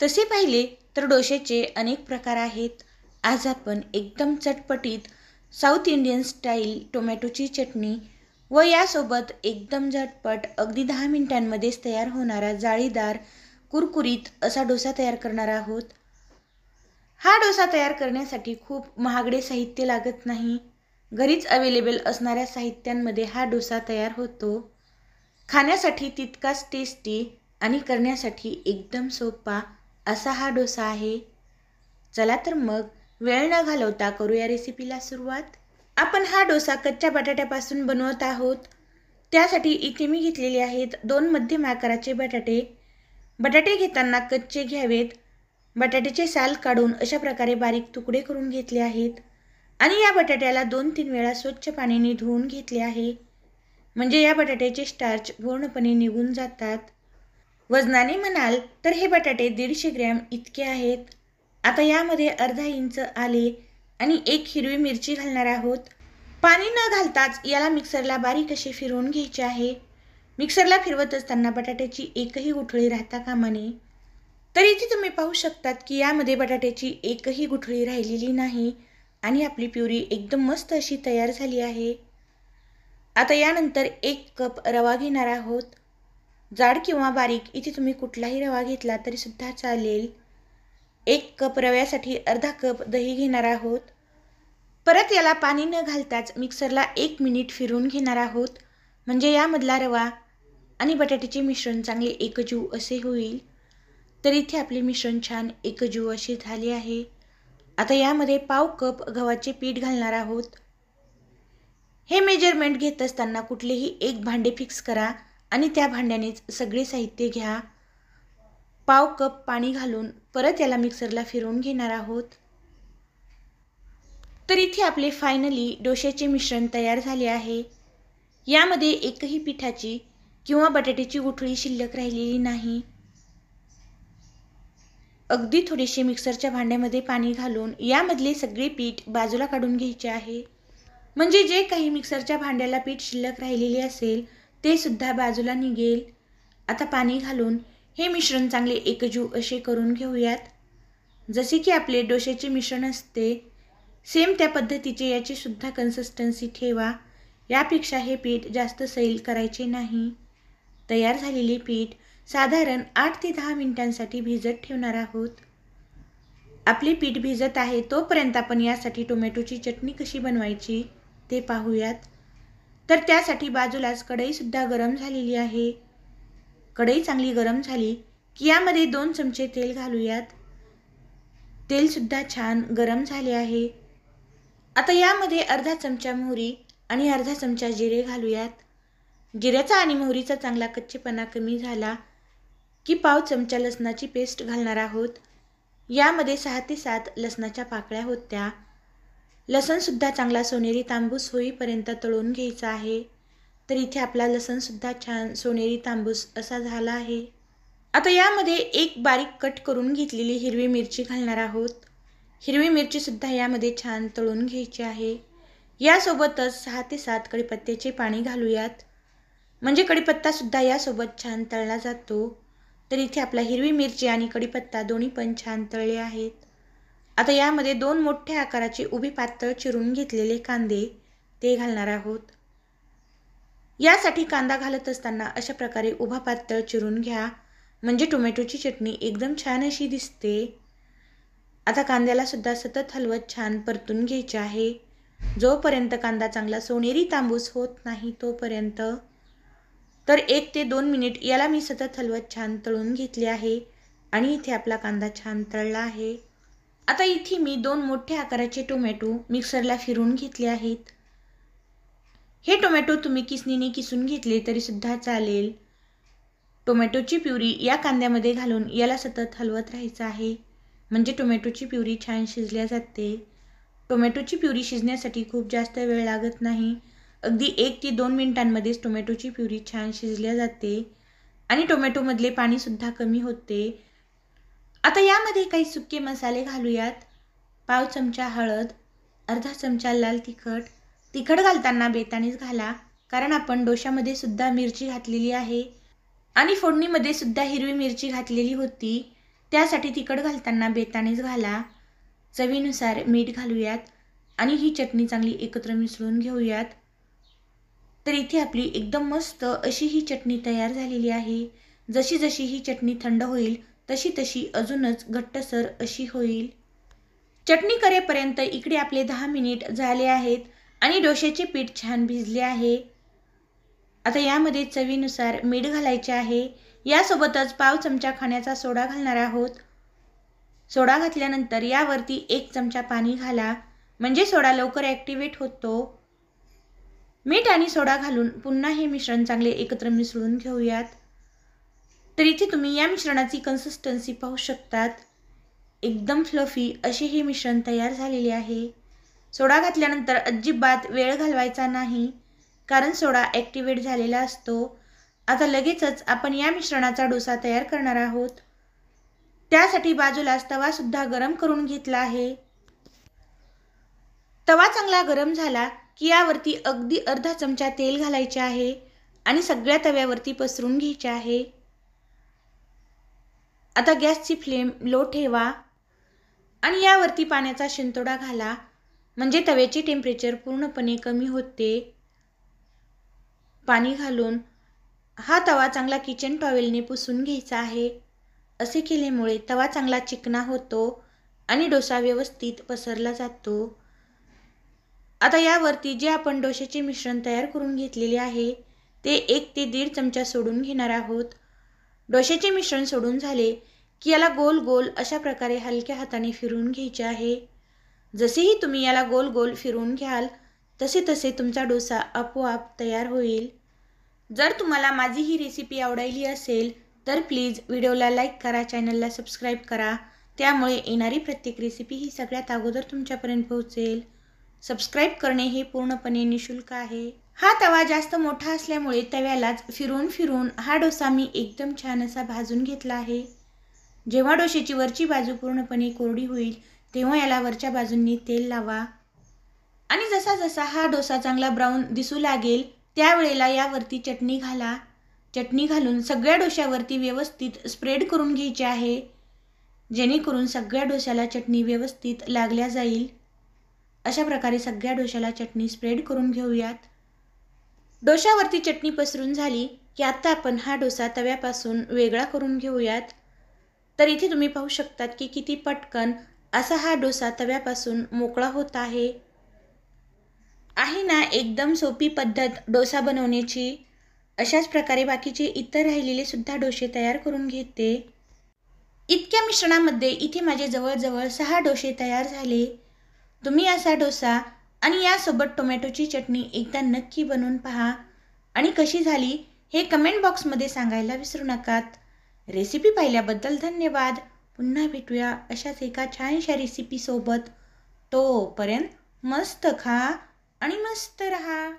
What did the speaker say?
तसे पाहिले तर डोश्याचे अनेक प्रकार आहेत। आज आपण एकदम चटपटीत साऊथ इंडियन स्टाईल टोमॅटोची चटणी व यासोबत एकदम झटपट अगदी 10 मिनिटांमध्येच तयार होणारा जाळीदार कुरकुरीत असा डोसा तयार करणार आहोत। हा डोसा तयार करण्यासाठी खूप महागडे साहित्य लागत नाही। घरीच अवेलेबल असणाऱ्या साहित्यांमध्ये हा डोसा तयार होतो। खाण्यासाठी तितकाच टेस्टी आणि करण्यासाठी एकदम सोपा असा हा डोसा आहे। चला तर मग वेळ न घालवता करूया रेसिपीला सुरुवात। आपण हा डोसा कच्च्या बटाट्यापासून बनवत आहोत। त्यासाठी इथे मी घेतलेले आहेत 2 मध्यम आकाराचे बटाटे। बटाटे घेताना कच्चे घ्यावेत। बटाट्याचे साल काढून अशा प्रकारे बारीक तुकडे करून घेतले आहेत आणि या बटाट्याला 2-3 वेळा स्वच्छ पाण्याने धुवून घेतले आहे, म्हणजे या बटाट्याचे स्टार्च पूर्णपणे निघून जातात। वजनाने म्हणाल तर हे बटाटे 150 ग्रॅम इतके आहेत। आता यामध्ये अर्धा इंच आले आणि 1 हिरवी मिरची घालणार आहोत। पाणी न घालताच याला मिक्सरला बारीक असे फिरवून घ्यायचे आहे। मिक्सरला फिरवत असताना बटाट्याची एकही गुठळी राहता कामा नये। तर इथे तुम्ही पाहू शकतात की यामध्ये बटाट्याची एकही गुठळी राहिलेली नाही आणि आपली प्युरी एकदम मस्त अशी तयार झाली आहे। आता यानंतर 1 कप रवा घेणार आहोत। जाड किंवा बारीक इथे तुम्ही कुठलाही रवा घेतला तरी सुद्धा चालेल। 1 कप रव्यासाठी अर्धा कप दही घेणार आहोत। परत याला पाणी न घालताच मिक्सरला 1 मिनिट फिरवून घेणार आहोत, म्हणजे यामधला रवा आणि बटाट्याचे मिश्रण चांगले एकजीव असे होईल। तर इथे आपले मिश्रण छान एकजीव असे झाले आहे। आता यामध्ये पाव कप गव्हाचे पीठ घालणार आहोत। हे मेजरमेंट घेत असताना कुठलेही एक भांडे फिक्स करा आणि त्या भांड्यानेच सगळे साहित्य घ्या। पाव कप पाणी घालून परत याला मिक्सरला फिरवून घेणार आहोत। तर इथे आपले फायनली डोश्याचे मिश्रण तयार झाले आहे। यामध्ये एकही पिठाची किंवा बटाट्याची गुठळी शिल्लक राहिलेली नाही। अगदी थोडेसे मिक्सरच्या भांड्यामध्ये पाणी घालून यामधले सगळे पीठ बाजूला काढून घ्यायचे आहे, म्हणजे जे काही मिक्सरच्या भांड्याला पीठ शिल्लक राहिलेले असेल ते सुद्धा बाजूला निघेल। आता पाणी घालून हे मिश्रण चांगले एकजीव असे करून घेऊयात। जसे की आपले डोश्याचे मिश्रण असते सेम त्या पद्धतीचे याची सुद्धा कन्सिस्टन्सी ठेवा। यापेक्षा हे पीठ जास्त सैल करायचे नाही। तयार झालेले पीठ साधारण 8 ते 10 मिनिटांसाठी भिजत ठेवणार आहोत। आपले पीठ भिजत आहे तोपर्यंत आपण यासाठी टोमॅटोची चटणी कशी बनवायची ते पाहूयात। तर त्यासाठी बाजूलाच कढई सुद्धा गरम झालेली आहे। कढई चांगली गरम झाली की यामध्ये 2 चमचे तेल घालूयात। तेल सुद्धा छान गरम झाले आहे। आता यामध्ये अर्धा चमचा मोहरी आणि अर्धा चमचा जिरे घालूयात। जिऱ्याचा आणि मोहरीचा चांगला कच्चेपणा कमी झाला की पाव चमचा लसणाची पेस्ट घालणार आहोत। यामध्ये 6 ते 7 लसणाच्या पाकळ्या होत्या। लसण सुद्धा चांगला सोनेरी तांबूस होईपर्यंत तळून घ्यायचा आहे। तर इथे आपला लसण सुद्धा छान सोनेरी तांबूस असा झाला आहे। आता यामध्ये 1 बारीक कट करून घेतलेली हिरवी मिरची घालणार आहोत। हिरवी मिरची सुद्धा यामध्ये छान तळून घ्यायची आहे। यासोबतच 6 ते 7 कढीपत्त्याचे पाणी घालूयात, म्हणजे कढीपत्ता सुद्धा यासोबत छान तळला जातो। तर इथे आपला हिरवी मिरची आणि कढीपत्ता दोन्ही पण छान तळले आहेत। आता यामध्ये 2 मोठ्या आकाराचे उभे पातळ चिरून घेतलेले कांदे ते घालणार आहोत। यासाठी कांदा घालत असताना अशा प्रकारे उभा पातळ चिरून घ्या, म्हणजे टोमॅटोची चटणी एकदम छान अशी दिसते। आता कांद्याला सुद्धा सतत हलवत छान परतून घ्यायचे आहे, जोपर्यंत कांदा चांगला सोनेरी तांबूस होत नाही तोपर्यंत। तर 1 ते 2 मिनिट याला मी सतत हलवत छान तळून घेतले आहे आणि इथे आपला कांदा छान तळला आहे। आता इथे मी 2 मोठ्या आकाराचे टोमॅटो मिक्सरला फिरवून घेतले आहेत। हे टोमॅटो तुम्ही किसणीने किसून घेतले तरी सुद्धा चालेल। टोमॅटोची प्युरी या कांद्यामध्ये घालून याला सतत हलवत राहायचं आहे, म्हणजे टोमॅटोची प्युरी छान शिजल्या जाते। टोमॅटोची प्युरी शिजण्यासाठी खूप जास्त वेळ लागत नाही। अगदी 1 ते 2 मिनिटांमध्येच टोमॅटोची प्युरी छान शिजल्या जाते आणि टोमॅटोमधले पाणी सुद्धा कमी होते। आता यामध्ये काही सुके मसाले घालूयात। पाव चमचा हळद, अर्धा चमचा लाल तिखट। तिखट घालताना बेतानेच घाला, कारण आपण डोशामध्ये सुद्धा मिरची घातलेली आहे आणि फोडणीमध्ये सुद्धा हिरवी मिरची घातलेली होती। त्यासाठी तिखट घालताना बेतानेच घाला. चवीनुसार मीठ घालूयात आणि ही चटणी चांगली एकत्र मिसळून घेऊयात. तर इथे आपली एकदम मस्त अशी ही चटणी तयार झालेली आहे. जशी जशी ही चटणी थंड होईल तशी तशी अजूनच घट्टसर अशी होईल. चटणी करेपर्यंत इकडे आपले 10 मिनिट झाले आहेत आणि डोश्याचे पीठ छान भिजले आहे. आता यामध्ये चवीनुसार मीठ घालायचे आहे. यासोबतच पाव चमचा खाण्याचा सोडा घालणार आहोत. सोडा घातल्यानंतर यावरती 1 चमचा पाणी घाला, म्हणजे सोडा लवकर ॲक्टिवेट होतो. मीठ आणि सोडा घालून पुन्हा हे मिश्रण चांगले एकत्र मिसळून घेऊयात. तर इथे तुम्ही या मिश्रणाची कन्सिस्टन्सी पाहू शकतात. एकदम फ्लफी असे हे मिश्रण तयार झालेले आहे. सोडा घातल्यानंतर अजिबात वेळ घालवायचा नाही, कारण सोडा ॲक्टिवेट झालेला असतो. आता लगेचच आपण या मिश्रणाचा डोसा तयार करणार आहोत. त्यासाठी बाजूलाच तवासुद्धा गरम करून घेतला आहे. तवा चांगला गरम झाला की यावरती अगदी अर्धा चमचा तेल घालायचे आहे आणि सगळ्या तव्यावरती पसरून घ्यायचे आहे. आता गॅसची फ्लेम लो ठेवा आणि यावरती पाण्याचा शिंतोडा घाला, म्हणजे तव्याचे टेम्परेचर पूर्णपणे कमी होते. पाणी घालून हा तवा चांगला किचन टॉवेलने पुसून घ्यायचा आहे. असे केल्यामुळे तवा चांगला चिकना होतो आणि डोसा व्यवस्थित पसरला जातो. आता यावरती जे आपण डोश्याचे मिश्रण तयार करून घेतलेले आहे ते 1 ते 1.5 चमचा सोडून घेणार आहोत. डोश्याचे मिश्रण सोडून झाले की याला गोल गोल अशा प्रकारे हलक्या हाताने फिरवून घ्यायचे आहे. जसेही तुम्ही याला गोल गोल फिरवून घ्याल तसे तसे तुमचा डोसा आपोआप तयार होईल. जर तुम्हाला माझी ही रेसिपी आवडली असेल तर प्लीज व्हिडिओला लाईक करा, चॅनलला सबस्क्राईब करा. त्यामुळे येणारी प्रत्येक रेसिपी ही सगळ्यात अगोदर तुमच्यापर्यंत पोहोचेल. सबस्क्राईब करणे हे पूर्णपणे निशुल्क आहे. हा तवा जास्त मोठा असल्यामुळे तव्यालाच फिरवून फिरवून हा डोसा मी एकदम छान असा भाजून घेतला आहे. जेव्हा डोश्याची वरची बाजू पूर्णपणे कोरडी होईल तेव्हा याला वरच्या बाजूंनी तेल लावा आणि जसा जसा हा डोसा चांगला ब्राऊन दिसू लागेल त्यावेळेला यावरती चटणी घाला. चटणी घालून सगळ्या डोश्यावरती व्यवस्थित स्प्रेड करून घ्यायचे आहे, जेणेकरून सगळ्या डोश्याला चटणी व्यवस्थित लागल्या जाईल. अशा प्रकारे सगळ्या डोश्याला चटणी स्प्रेड करून घेऊयात. डोश्यावरती चटणी पसरून झाली की आता आपण हा डोसा तव्यापासून वेगळा करून घेऊयात. तर इथे तुम्ही पाहू शकतात की किती पटकन असा हा डोसा तव्यापासून मोकळा होत आहे. आहे ना एकदम सोपी पद्धत डोसा बनवण्याची. अशाच प्रकारे बाकीचे इतर राहिलेले सुद्धा डोसे तयार करून घेते. इतक्या मिश्रणामध्ये इथे माझे जवळजवळ 6 डोसे तयार झाले. तुम्ही असा डोसा आणि यासोबत टोमॅटोची चटणी एकदा नक्की बनवून पहा आणि कशी झाली हे कमेंट बॉक्समध्ये सांगायला विसरू नका. रेसिपी पाहिल्याबद्दल धन्यवाद. पुन्हा भेटूया अशाच एका छानशा रेसिपीसोबत. तोपर्यंत मस्त खा आणि मस्त रहा.